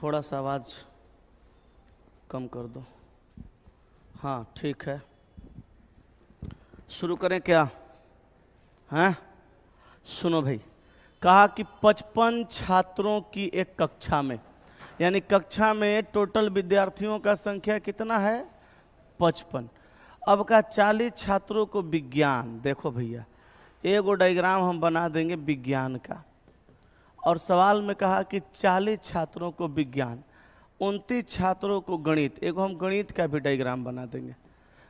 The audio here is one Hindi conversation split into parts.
थोड़ा सा आवाज़ कम कर दो। हाँ ठीक है, शुरू करें क्या? हैं? सुनो भाई, कहा कि 55 छात्रों की एक कक्षा में, यानी कक्षा में टोटल विद्यार्थियों का संख्या कितना है? 55। अब का 40 छात्रों को विज्ञान, देखो भैया एगो डायग्राम हम बना देंगे विज्ञान का, और सवाल में कहा कि 40 छात्रों को विज्ञान, 29 छात्रों को गणित, एगो हम गणित का भी डायग्राम बना देंगे।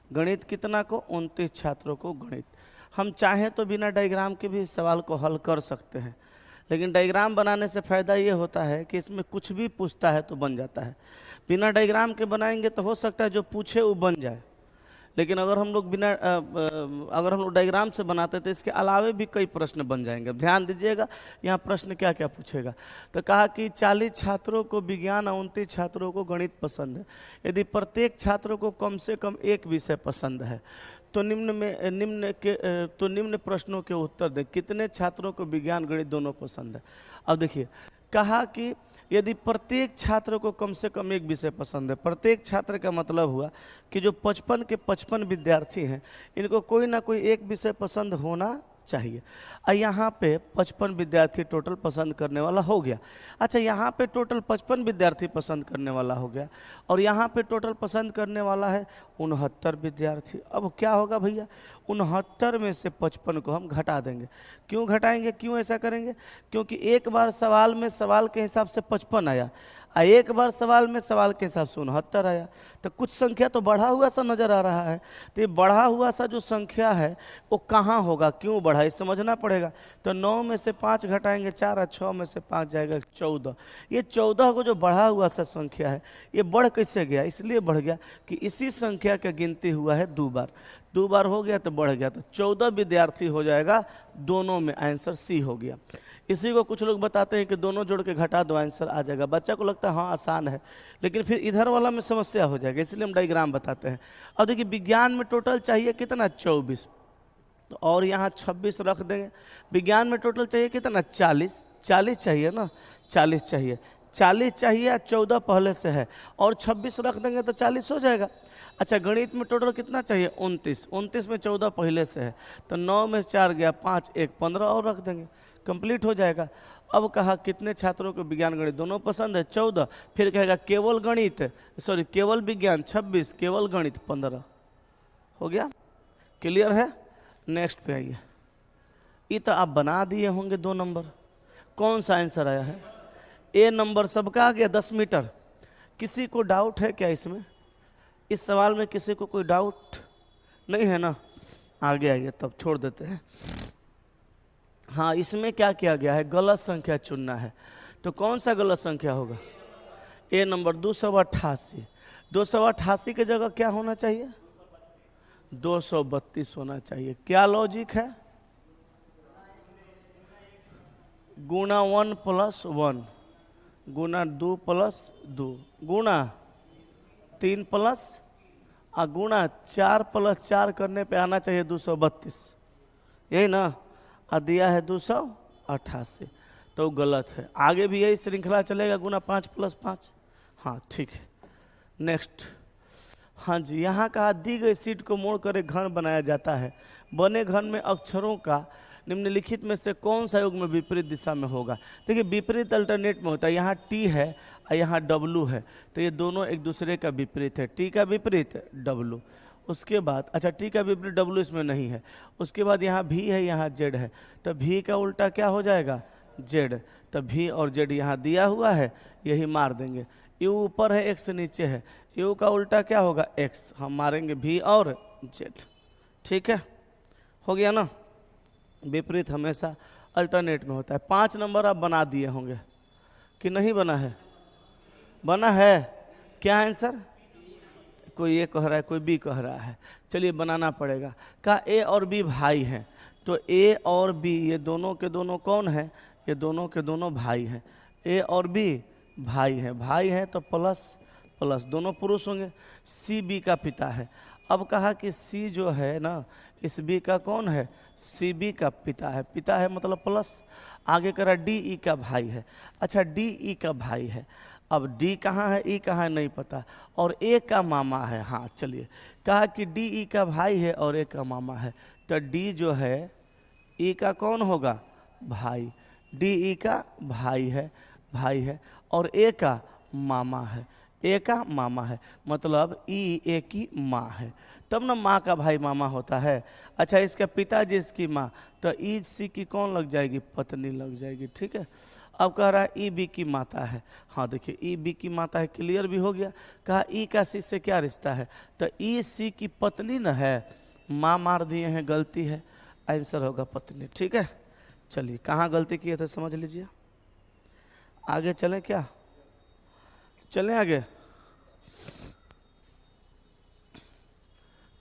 गणित कितना को? 29 छात्रों को गणित। हम चाहें तो बिना डायग्राम के भी इस सवाल को हल कर सकते हैं, लेकिन डायग्राम बनाने से फ़ायदा ये होता है कि इसमें कुछ भी पूछता है तो बन जाता है। बिना डायग्राम के बनाएंगे तो हो सकता है जो पूछे वो बन जाए, लेकिन अगर हम लोग अगर हम लोग डायग्राम से बनाते तो इसके अलावे भी कई प्रश्न बन जाएंगे। अब ध्यान दीजिएगा यहाँ प्रश्न क्या क्या पूछेगा। तो कहा कि 40 छात्रों को विज्ञान और 29 छात्रों को गणित पसंद है। यदि प्रत्येक छात्र को कम से कम एक विषय पसंद है तो निम्न प्रश्नों के उत्तर दें। कितने छात्रों को विज्ञान गणित दोनों पसंद है? अब देखिए, कहा कि यदि प्रत्येक छात्र को कम से कम एक विषय पसंद है, प्रत्येक छात्र का मतलब हुआ कि जो 55 के 55 विद्यार्थी हैं इनको कोई ना कोई एक विषय पसंद होना चाहिए। यहाँ पे 55 विद्यार्थी टोटल पसंद करने वाला हो गया। अच्छा, यहाँ पे टोटल 55 विद्यार्थी पसंद करने वाला हो गया, और यहाँ पे टोटल पसंद करने वाला है 69 विद्यार्थी। अब क्या होगा भैया? 69 में से 55 को हम घटा देंगे। क्यों घटाएंगे, क्यों ऐसा करेंगे? क्योंकि एक बार सवाल में सवाल के हिसाब से 55 आया, एक बार सवाल में सवाल के हिसाब से 69 आया, तो कुछ संख्या तो बढ़ा हुआ सा नजर आ रहा है। तो ये बढ़ा हुआ सा जो संख्या है वो कहाँ होगा, क्यों बढ़ा, ये समझना पड़ेगा। तो 9 में से 5 घटाएंगे 4, और 6 में से 5 जाएगा 14। ये 14 को जो बढ़ा हुआ सा संख्या है ये बढ़ कैसे गया? इसलिए बढ़ गया कि इसी संख्या का गिनती हुआ है 2 बार, 2 बार हो गया तो बढ़ गया, तो 14 विद्यार्थी हो जाएगा दोनों में। आंसर सी हो गया। इसी को कुछ लोग बताते हैं कि दोनों जोड़ के घटा दो आंसर आ जाएगा। बच्चा को लगता है हाँ आसान है, लेकिन फिर इधर वाला में समस्या हो जाएगा, इसलिए हम डायग्राम बताते हैं। अब देखिए, विज्ञान में टोटल चाहिए कितना? 24, तो और यहाँ 26 रख देंगे। विज्ञान में टोटल चाहिए कितना? 40 चाहिए ना, 40 चाहिए, 40 चाहिए, 14 पहले से है, और 26 रख देंगे तो 40 हो जाएगा। अच्छा, गणित में टोटल कितना चाहिए? 29 में 14 पहले से है, तो 9 में 4 गया, 5 1 15 और रख देंगे, कंप्लीट हो जाएगा। अब कहा कितने छात्रों को विज्ञान गणित दोनों पसंद है? 14। फिर कहेगा केवल केवल विज्ञान 26, केवल गणित 15। हो गया? क्लियर है? नेक्स्ट पे आइए। ये तो आप बना दिए होंगे 2 नंबर। कौन सा आंसर आया है? ए नंबर सबका आ गया 10 मीटर। किसी को डाउट है क्या इसमें? इस सवाल में किसी को कोई डाउट नहीं है ना? आगे आइए, तब छोड़ देते हैं। हाँ, इसमें क्या किया गया है? गलत संख्या चुनना है। तो कौन सा गलत संख्या होगा? ए नंबर 288। 288 की जगह क्या होना चाहिए? 232 होना चाहिए। क्या लॉजिक है? गुना 1 + 1, गुना 2 + 2, गुना 3 + गुना 4 + 4 करने पे आना चाहिए 232, यही ना? दिया है 288, तो गलत है। आगे भी यही श्रृंखला चलेगा, गुना 5 + 5। हाँ ठीक है, नेक्स्ट। हाँ जी, यहाँ कहा दी गई सीट को मोड़कर एक घन बनाया जाता है। बने घन में अक्षरों का निम्नलिखित में से कौन सा युग्म विपरीत दिशा में होगा? देखिए, विपरीत अल्टरनेट में होता है। यहाँ टी है और यहाँ डब्लू है, तो ये दोनों एक दूसरे का विपरीत है। टी का विपरीत डब्लू, उसके बाद अच्छा टी का विपरीत डब्लू इसमें नहीं है। उसके बाद यहाँ भी है, यहाँ जेड है, तो भी का उल्टा क्या हो जाएगा? जेड। तो भी और जेड यहाँ दिया हुआ है, यही मार देंगे। यू ऊपर है, एक्स नीचे है, यू का उल्टा क्या होगा? एक्स। हम मारेंगे भी और जेड। ठीक है, हो गया ना? विपरीत हमेशा अल्टरनेट में होता है। 5 नंबर आप बना दिए होंगे कि नहीं बना है? बना है। क्या आंसर? कोई ए कह रहा है, कोई बी कह रहा है। चलिए बनाना पड़ेगा। का ए और बी भाई हैं, तो ए और बी ये दोनों के दोनों कौन है? ये दोनों के दोनों भाई हैं। ए और बी भाई हैं, भाई हैं तो प्लस प्लस, दोनों पुरुष होंगे। सी बी का पिता है। अब कहा कि सी जो है ना, इस बी का कौन है? सी बी का पिता है। पिता है मतलब प्लस। आगे करा डी ई का भाई है। अच्छा, डी ई का भाई है। अब डी कहाँ है, ई कहाँ है नहीं पता, और ए का मामा है। हाँ चलिए, कहा कि डी ई का भाई है और ए का मामा है, तो डी जो है ई का कौन होगा, भाई। डी ई का भाई है और ए का मामा है, ए का मामा है, मतलब ई ए की माँ है, तब ना माँ का भाई मामा होता है। अच्छा, इसका पिताजी इसकी माँ, तो ई सी की कौन लग जाएगी, पत्नी लग जाएगी। ठीक है, अब कह रहा है ई बी की माता है। हाँ देखिए, ई बी की माता है, क्लियर भी हो गया। कहा ई का सी से क्या रिश्ता है, तो ई सी की पत्नी न है, माँ मार दिए हैं, गलती है, आंसर होगा पत्नी। ठीक है, चलिए कहाँ गलती किए थे समझ लीजिए। आगे चलें क्या, चलें आगे।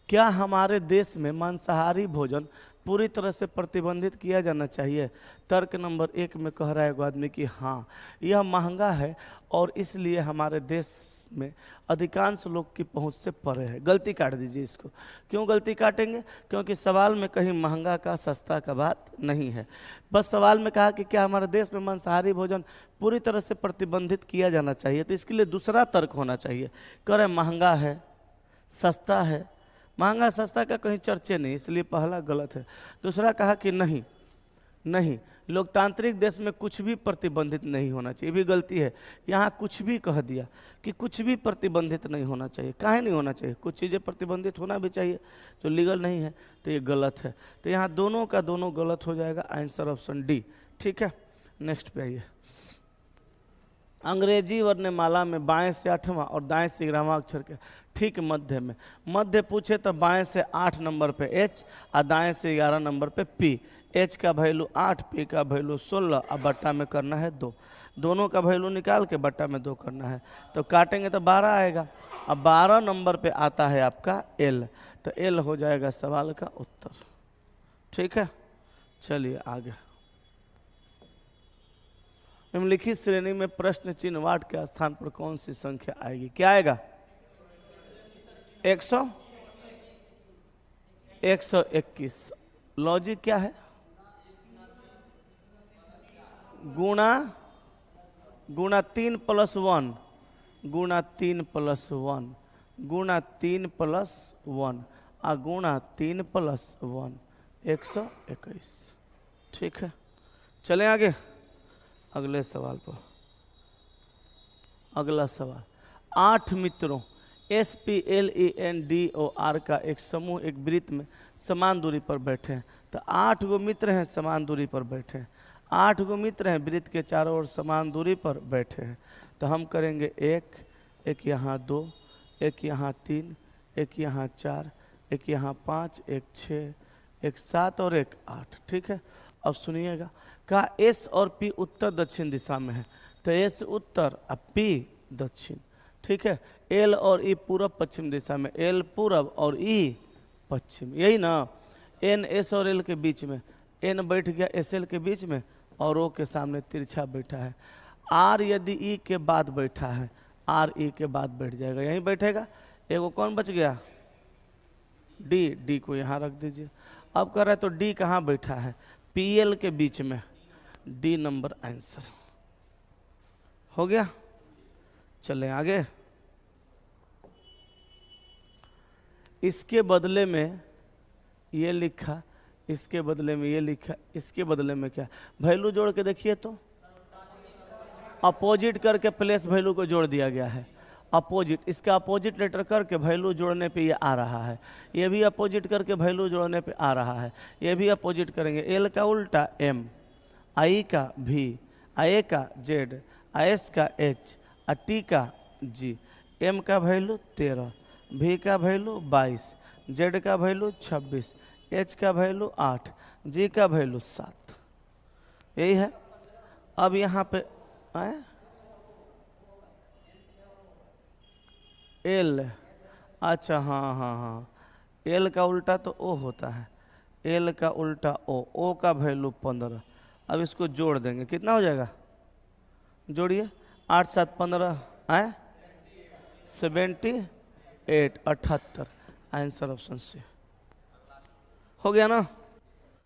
क्या हमारे देश में मांसाहारी भोजन पूरी तरह से प्रतिबंधित किया जाना चाहिए। तर्क नंबर 1 में कह रहा है एगो आदमी कि हाँ, यह महंगा है और इसलिए हमारे देश में अधिकांश लोग की पहुंच से परे है। गलती काट दीजिए इसको। क्यों गलती काटेंगे, क्योंकि सवाल में कहीं महंगा का सस्ता का बात नहीं है। बस सवाल में कहा कि क्या हमारे देश में मांसाहारी भोजन पूरी तरह से प्रतिबंधित किया जाना चाहिए, तो इसके लिए दूसरा तर्क होना चाहिए। कह रहे महंगा है, सस्ता है, महंगा सस्ता का कहीं चर्चे नहीं, इसलिए पहला गलत है। दूसरा कहा कि नहीं, लोकतांत्रिक देश में कुछ भी प्रतिबंधित नहीं होना चाहिए, भी गलती है। यहाँ कुछ भी कह दिया कि कुछ भी प्रतिबंधित नहीं होना चाहिए। काहे नहीं होना चाहिए, कुछ चीज़ें प्रतिबंधित होना भी चाहिए, जो लीगल नहीं है, तो ये गलत है। तो यहाँ दोनों का दोनों गलत हो जाएगा, आंसर ऑप्शन डी। ठीक है, नेक्स्ट पे आइए। अंग्रेजी वर्णमाला में बाएं से 8वां और दाएं से 11वां अक्षर के ठीक मध्य में, मध्य पूछे तो बाएं से 8 नंबर पे एच और दाएं से 11 नंबर पे पी। एच का वैल्यू 8, पी का वैल्यू 16 और बट्टा में करना है 2। दोनों का वैल्यू निकाल के बट्टा में 2 करना है, तो काटेंगे तो 12 आएगा। अब 12 नंबर पे आता है आपका एल, तो एल हो जाएगा सवाल का उत्तर। ठीक है, चलिए आगे। निम्नलिखित श्रेणी में प्रश्न चिन्ह वाट के स्थान पर कौन सी संख्या आएगी, क्या आएगा, 121। लॉजिक क्या है, गुणा 3 + 1, गुणा 3 + 1, गुणा 3 + 1 और गुणा 3 + 1, 121। ठीक है, चलें आगे अगले सवाल पर। अगला सवाल, 8 मित्रों SPLENDOR का एक समूह एक वृत्त में समान दूरी पर बैठे हैं। तो 8 गो मित्र हैं, समान दूरी पर बैठे हैं। 8 गो मित्र हैं, वृत्त के चारों ओर समान दूरी पर बैठे हैं। तो हम करेंगे 1 यहाँ 2, 1 यहाँ 3, 1 यहाँ 4, 1 यहाँ 5, 1 6, 1 7 और 1 8। ठीक है, अब सुनिएगा। कहा एस और पी उत्तर दक्षिण दिशा में है, तो एस उत्तर और पी दक्षिण। ठीक है, एल और ई पूरब पश्चिम दिशा में, एल पूरब और ई पश्चिम, यही ना। एन एस और एल के बीच में, एन बैठ गया एस एल के बीच में और ओ के सामने तिरछा बैठा है। आर यदि ई के बाद बैठा है, आर ई के बाद बैठ जाएगा, यहीं बैठेगा। एगो कौन बच गया, डी, डी को यहाँ रख दीजिए। अब कह रहा है तो डी कहाँ बैठा है, पी एल के बीच में, डी नंबर आंसर हो गया। चलें आगे। इसके बदले में ये लिखा, इसके बदले में ये लिखा, इसके बदले में क्या, वैल्यू जोड़ के देखिए तो अपोजिट करके प्लेस वैल्यू को जोड़ दिया गया है। अपोजिट, इसका अपोजिट लेटर करके वैल्यू जोड़ने पे ये आ रहा है, ये भी अपोजिट करके वैल्यू जोड़ने पे आ रहा है, ये भी अपोजिट करेंगे। एल का उल्टा एम, आई का भी, आई का जेड, एस का एच, टी का जी। एम का वैल्यू 13, भी का वैल्यू 22, जेड का वैल्यू 26, एच का वैल्यू 8, जी का वैल्यू 7। यही है। अब यहाँ पे आए एल, अच्छा हाँ, एल का उल्टा तो ओ होता है, एल का उल्टा ओ का वैल्यू 15। अब इसको जोड़ देंगे, कितना हो जाएगा, जोड़िए, 8 7 15 आए 78, 78। आंसर ऑप्शन सी हो गया ना।